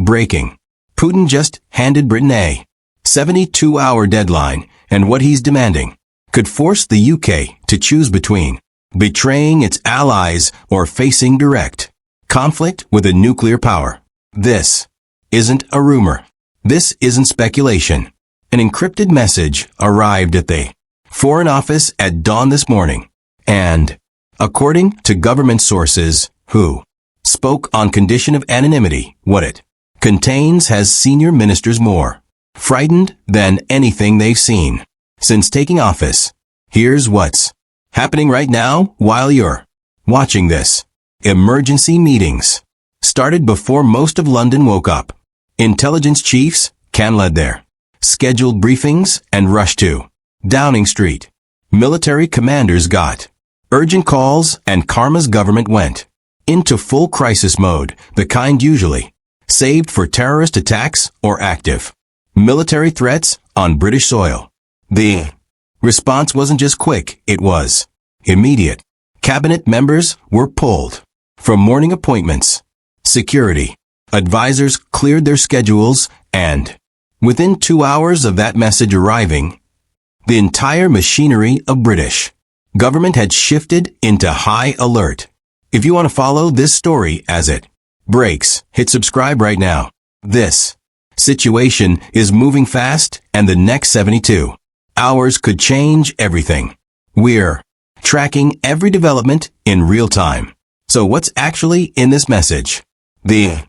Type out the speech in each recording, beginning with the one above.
Breaking. Putin just handed Britain a 72-hour deadline, and what he's demanding could force the UK to choose between betraying its allies or facing direct conflict with a nuclear power. This isn't a rumor. This isn't speculation. An encrypted message arrived at the Foreign Office at dawn this morning, and, according to government sources who spoke on condition of anonymity, what it contains has senior ministers more frightened than anything they've seen since taking office. Here's what's happening right now while you're watching this. Emergency meetings started before most of London woke up. Intelligence chiefs led their scheduled briefings and rushed to Downing Street. Military commanders got urgent calls, and Karma's government went into full crisis mode, the kind usually saved for terrorist attacks or active military threats on British soil. The response wasn't just quick, it was immediate. Cabinet members were pulled from morning appointments. Security advisors cleared their schedules, and within 2 hours of that message arriving, the entire machinery of British government had shifted into high alert. If you want to follow this story as it breaks, hit subscribe right now. This situation is moving fast, and the next 72 hours could change everything. We're tracking every development in real time. So what's actually in this message? The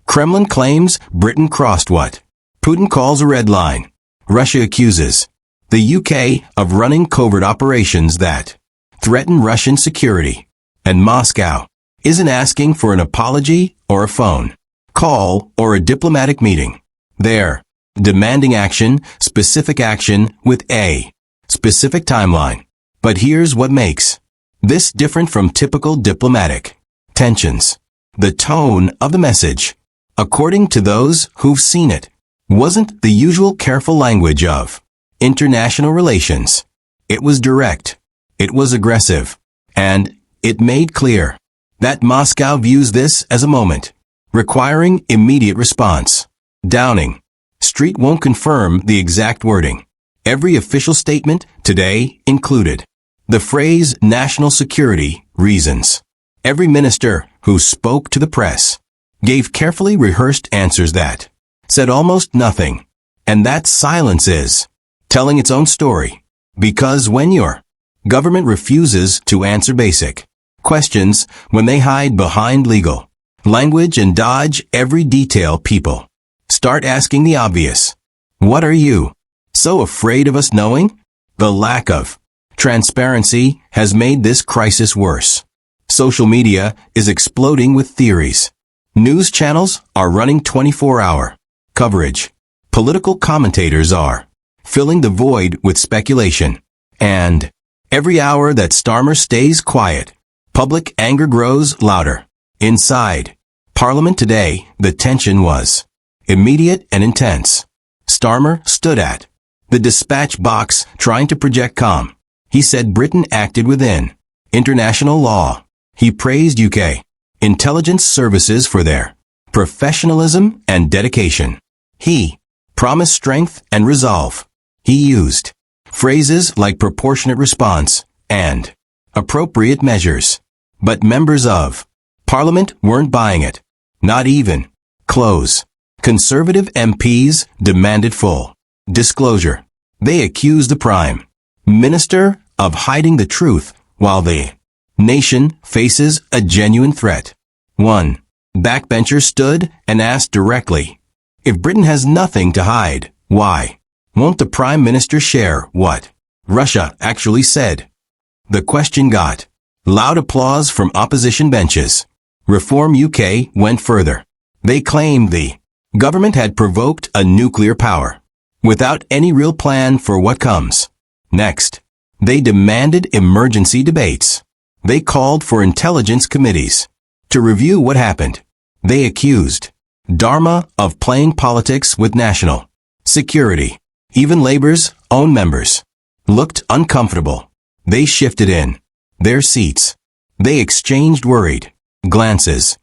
Kremlin claims Britain crossed what Putin calls a red line. Russia accuses the UK of running covert operations that threaten Russian security. And Moscow isn't asking for an apology or a phone call or a diplomatic meeting. They're demanding action, specific action with a specific timeline. But here's what makes this different from typical diplomatic tensions. The tone of the message, according to those who've seen it, wasn't the usual careful language of international relations. It was direct. It was aggressive. And it made clear that Moscow views this as a moment requiring immediate response. Downing Street won't confirm the exact wording. Every official statement today included the phrase national security reasons. Every minister who spoke to the press gave carefully rehearsed answers that said almost nothing. And that silence is telling its own story. Because when your government refuses to answer basic questions, when they hide behind legal language and dodge every detail, people start asking the obvious. What are you so afraid of us knowing? The lack of transparency has made this crisis worse. Social media is exploding with theories. News channels are running 24-hour coverage. Political commentators are filling the void with speculation. And every hour that Starmer stays quiet, public anger grows louder. Inside Parliament today, the tension was immediate and intense. Starmer stood at the dispatch box trying to project calm. He said Britain acted within international law. He praised UK intelligence services for their professionalism and dedication. He promised strength and resolve. He used phrases like proportionate response and appropriate measures. But members of Parliament weren't buying it. Not even close. Conservative MPs demanded full disclosure. They accused the Prime Minister of hiding the truth while the nation faces a genuine threat. One backbencher stood and asked directly, if Britain has nothing to hide, why won't the Prime Minister share what Russia actually said? The question got loud applause from opposition benches. Reform UK went further. They claimed the government had provoked a nuclear power without any real plan for what comes next. They demanded emergency debates. They called for intelligence committees to review what happened. They accused Dharma of playing politics with national security. Even Labour's own members looked uncomfortable. They shifted in their seats. They exchanged worried glances.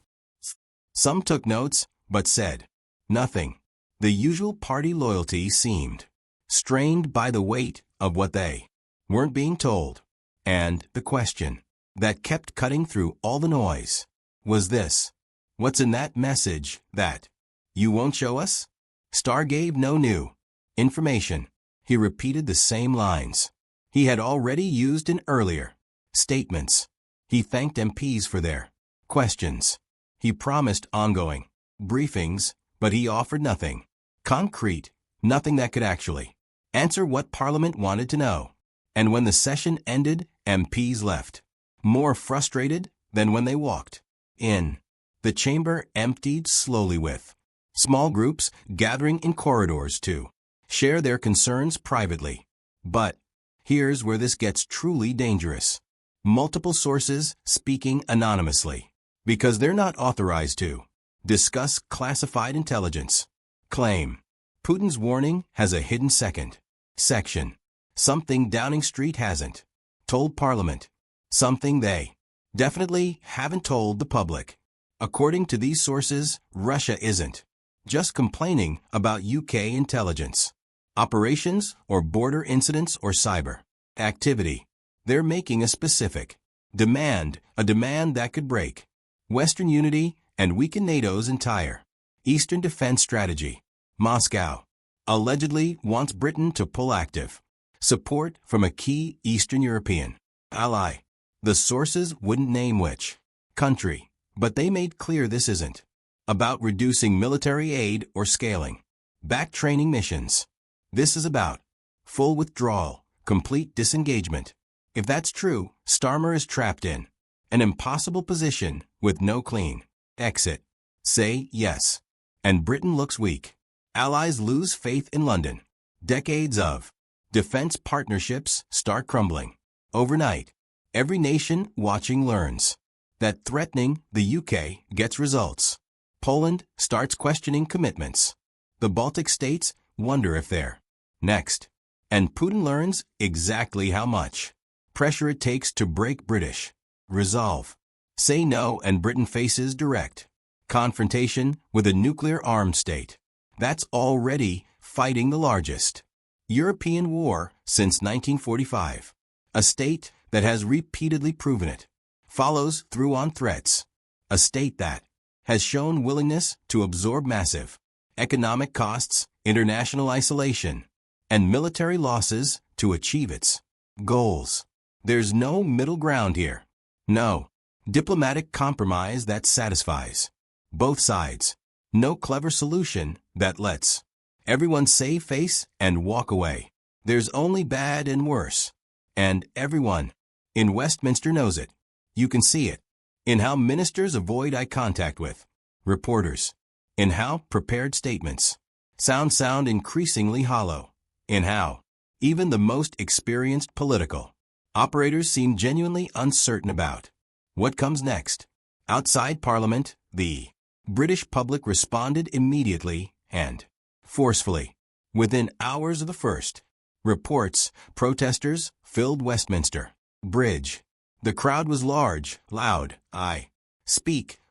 Some took notes, but said Nothing. The usual party loyalty seemed strained by the weight of what they weren't being told. And the question that kept cutting through all the noise was this: what's in that message that you won't show us? Starr gave no new information. He repeated the same lines he had already used in earlier statements. He thanked MPs for their questions. He promised ongoing briefings, but he offered nothing concrete, nothing that could actually answer what Parliament wanted to know. And when the session ended, MPs left more frustrated than when they walked in. The chamber emptied slowly, with small groups gathering in corridors to share their concerns privately. But here's where this gets truly dangerous. Multiple sources speaking anonymously, because they're not authorized to discuss classified intelligence, claim Putin's warning has a hidden second section, something Downing Street hasn't told Parliament, something they definitely haven't told the public. According to these sources, Russia isn't just complaining about UK intelligence operations or border incidents or cyber activity. They're making a specific demand, a demand that could break Western unity and weaken NATO's entire Eastern defense strategy. Moscow allegedly wants Britain to pull active support from a key Eastern European ally. The sources wouldn't name which country, but they made clear this isn't about reducing military aid or scaling back training missions. This is about full withdrawal, complete disengagement. If that's true, Starmer is trapped in an impossible position with no clean exit. Say yes, and Britain looks weak. Allies lose faith in London. Decades of defense partnerships start crumbling. Overnight, every nation watching learns that threatening the UK gets results. Poland starts questioning commitments. The Baltic states wonder if they're next. And Putin learns exactly how much pressure it takes to break British resolve. Say no, and Britain faces direct confrontation with a nuclear-armed state that's already fighting the largest European war since 1945. A state that has repeatedly proven it follows through on threats. A state that has shown willingness to absorb massive economic costs, international isolation, and military losses to achieve its goals. There's no middle ground here. No diplomatic compromise that satisfies both sides. No clever solution that lets everyone save face and walk away. There's only bad and worse. And everyone in Westminster knows it. You can see it in how ministers avoid eye contact with reporters, in how prepared statements sound increasingly hollow, in how even the most experienced political operators seem genuinely uncertain about what comes next. Outside Parliament, the British public responded immediately and forcefully. Within hours of the first reports, protesters filled Westminster Bridge. The crowd was large, loud,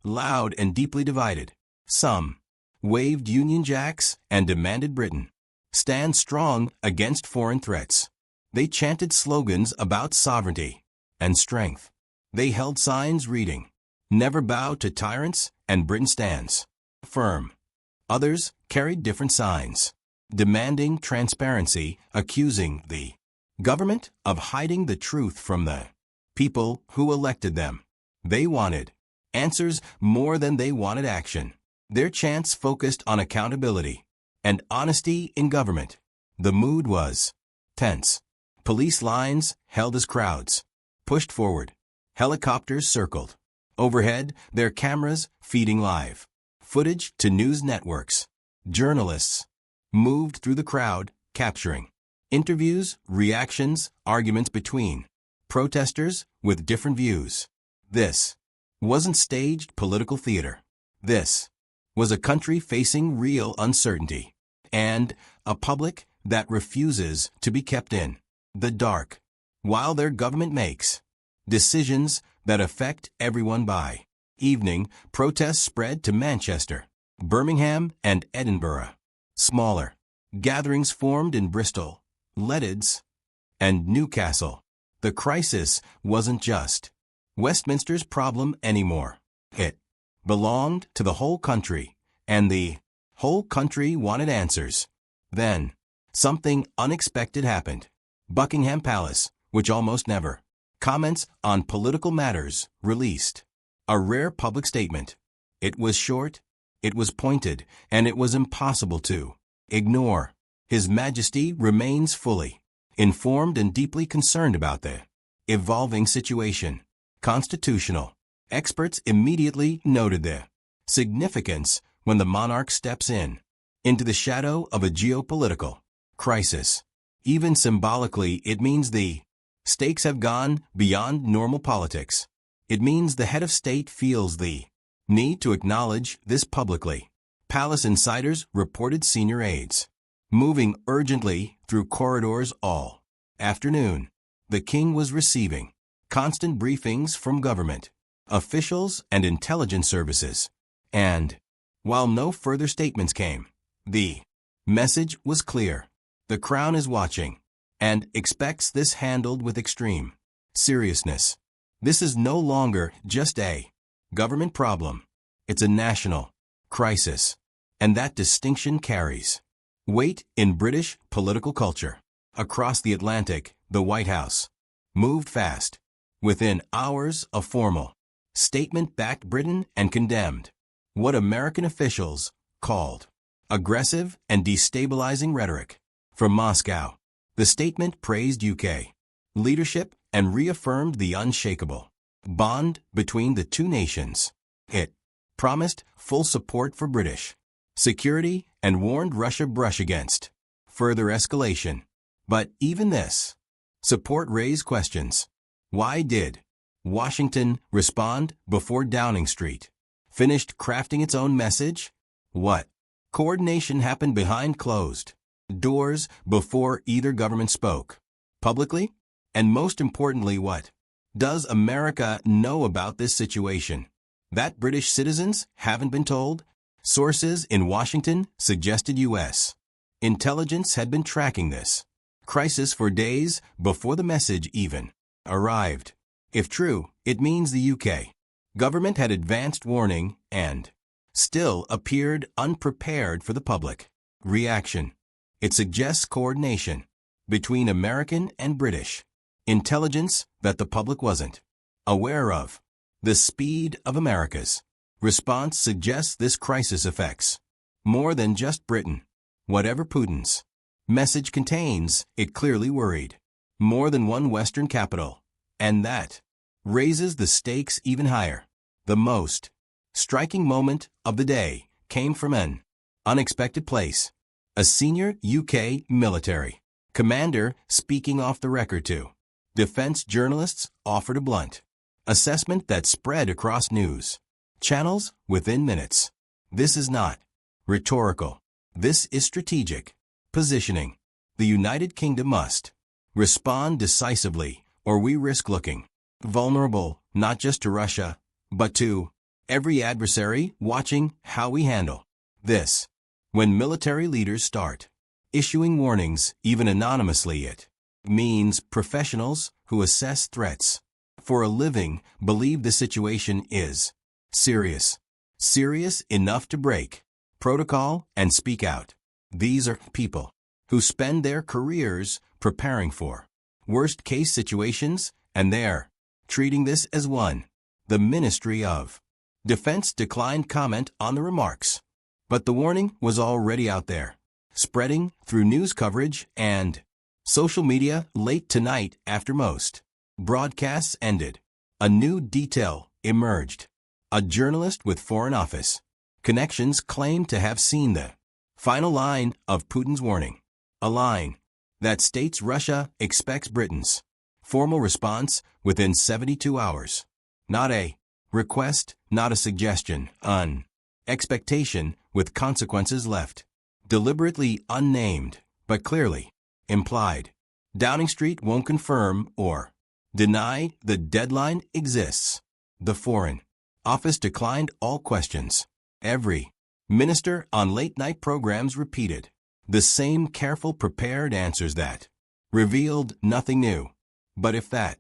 loud and deeply divided. Some waved Union Jacks and demanded Britain stand strong against foreign threats. They chanted slogans about sovereignty and strength. They held signs reading, "Never bow to tyrants," and "Britain stands firm." Others carried different signs, demanding transparency, accusing the government of hiding the truth from the people who elected them. They wanted answers more than they wanted action. Their chants focused on accountability and honesty in government. The mood was tense. Police lines held as crowds pushed forward. Helicopters circled overhead, their cameras feeding live footage to news networks. Journalists moved through the crowd, capturing interviews, reactions, arguments between protesters with different views. This wasn't staged political theater. This was a country facing real uncertainty and a public that refuses to be kept in the dark while their government makes decisions that affect everyone. By evening, protests spread to Manchester. Birmingham and Edinburgh. Smaller. Gatherings formed in Bristol, Leeds, and Newcastle. The crisis wasn't just Westminster's problem anymore. It belonged to the whole country, and the whole country wanted answers. Then, something unexpected happened. Buckingham Palace, which almost never comments on political matters, released a rare public statement. It was short, it was pointed, and it was impossible to ignore. His Majesty remains fully informed and deeply concerned about the evolving situation. Constitutional experts immediately noted the significance when the monarch steps into the shadow of a geopolitical crisis. Even symbolically, it means the stakes have gone beyond normal politics. It means the head of state feels the need to acknowledge this publicly. Palace insiders reported senior aides moving urgently through corridors all afternoon. The king was receiving constant briefings from government officials and intelligence services. And while no further statements came, the message was clear. The Crown is watching and expects this handled with extreme seriousness. This is no longer just a government problem. It's a national crisis. And that distinction carries weight in British political culture. Across the Atlantic, the White House moved fast. Within hours, a formal statement backed Britain and condemned what American officials called aggressive and destabilizing rhetoric. From Moscow, the statement praised UK leadership and reaffirmed the unshakable bond between the two nations. It promised full support for British security and warned Russia brush against further escalation. But even this support raised questions. Why did Washington respond before Downing Street finished crafting its own message? What coordination happened behind closed doors before either government spoke publicly? And most importantly, what does America know about this situation that British citizens haven't been told? Sources in Washington suggested U.S. intelligence had been tracking this crisis for days before the message even arrived. If true, it means the UK government had advanced warning and still appeared unprepared for the public reaction. It suggests coordination between American and British intelligence that the public wasn't aware of. The speed of America's response suggests this crisis affects more than just Britain. Whatever Putin's message contains, it clearly worried more than one Western capital, and that raises the stakes even higher. The most striking moment of the day came from an unexpected place. A senior UK military commander speaking off the record to defense journalists offered a blunt assessment that spread across news channels within minutes. This is not rhetorical. This is strategic positioning. The United Kingdom must respond decisively, or we risk looking vulnerable not just to Russia, but to every adversary watching how we handle this. When military leaders start issuing warnings, even anonymously, it means professionals who assess threats for a living believe the situation is serious. Serious enough to break protocol and speak out. These are people who spend their careers preparing for worst-case situations, and they're treating this as one. The Ministry of Defense declined comment on the remarks, but the warning was already out there, spreading through news coverage and social media late tonight after most broadcasts ended. A new detail emerged. A journalist with Foreign Office connections claimed to have seen the final line of Putin's warning, a line that states Russia expects Britain's formal response within 72 hours. Not a request, not a suggestion, an expectation with consequences left deliberately unnamed, but clearly implied. Downing Street won't confirm or deny the deadline exists. The Foreign Office declined all questions. Every Minister on late-night programs repeated the same careful, prepared answers that revealed nothing new. But if that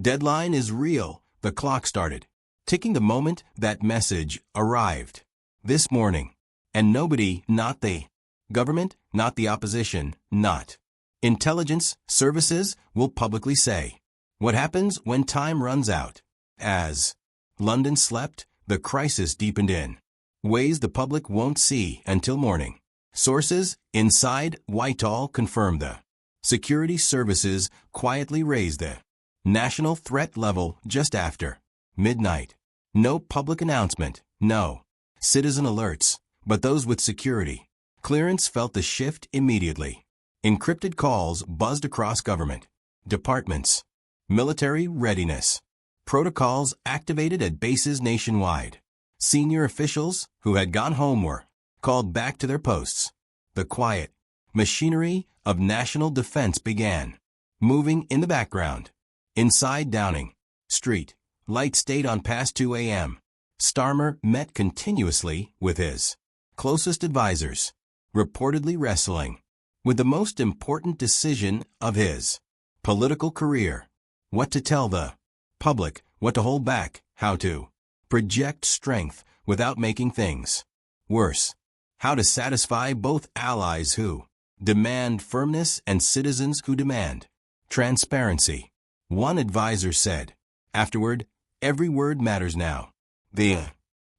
deadline is real, the clock started ticking the moment that message arrived. This morning. And nobody, not the government, not the opposition, not intelligence services, will publicly say what happens when time runs out. As London slept, the crisis deepened in ways the public won't see until morning. Sources inside Whitehall confirmed the security services quietly raised the national threat level just after midnight. No public announcement, no citizen alerts, but those with security clearance felt the shift immediately. Encrypted calls buzzed across government departments, military readiness protocols activated at bases nationwide. Senior officials who had gone home were called back to their posts. The quiet machinery of national defense began moving in the background. Inside Downing Street, lights stayed on past 2 a.m. Starmer met continuously with his closest advisors, reportedly wrestling with the most important decision of his political career: what to tell the public, what to hold back, how to project strength without making things worse, how to satisfy both allies who demand firmness and citizens who demand transparency. One advisor said afterward, "Every word matters now. The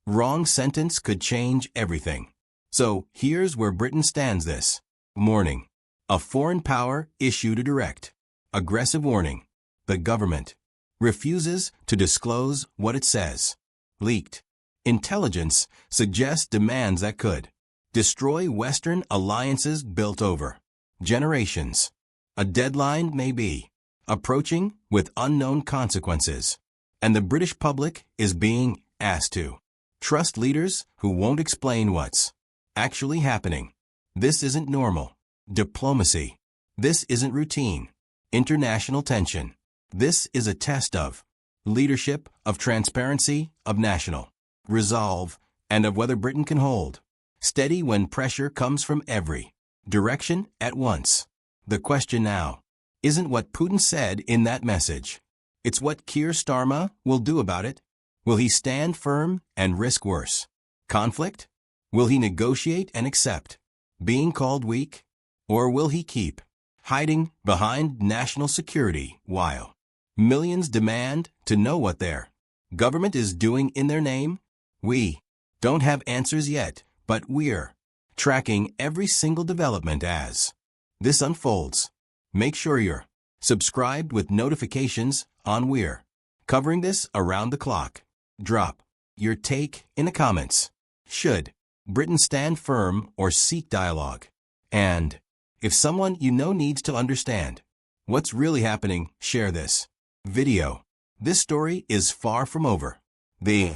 wrong sentence could change everything." So here's where Britain stands this morning. A foreign power issued a direct, aggressive warning. The government refuses to disclose what it says. Leaked intelligence suggests demands that could destroy Western alliances built over generations. A deadline may be approaching with unknown consequences, and the British public is being asked to trust leaders who won't explain what's actually happening. This isn't normal diplomacy. This isn't routine international tension. This is a test of leadership, of transparency, of national resolve, and of whether Britain can hold steady when pressure comes from every direction at once. The question now isn't what Putin said in that message. It's what Keir Starmer will do about it. Will he stand firm and risk worse conflict? Will he negotiate and accept being called weak? Or will he keep hiding behind national security while millions demand to know what their government is doing in their name? We don't have answers yet, but we're tracking every single development as this unfolds. Make sure you're subscribed with notifications on. We're covering this around the clock. Drop your take in the comments. Should Britain stand firm or seek dialogue? And if someone you know needs to understand what's really happening, share this video. This story is far from over. The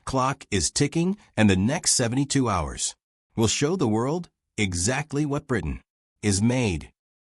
clock is ticking, and the next 72 hours will show the world exactly what Britain is made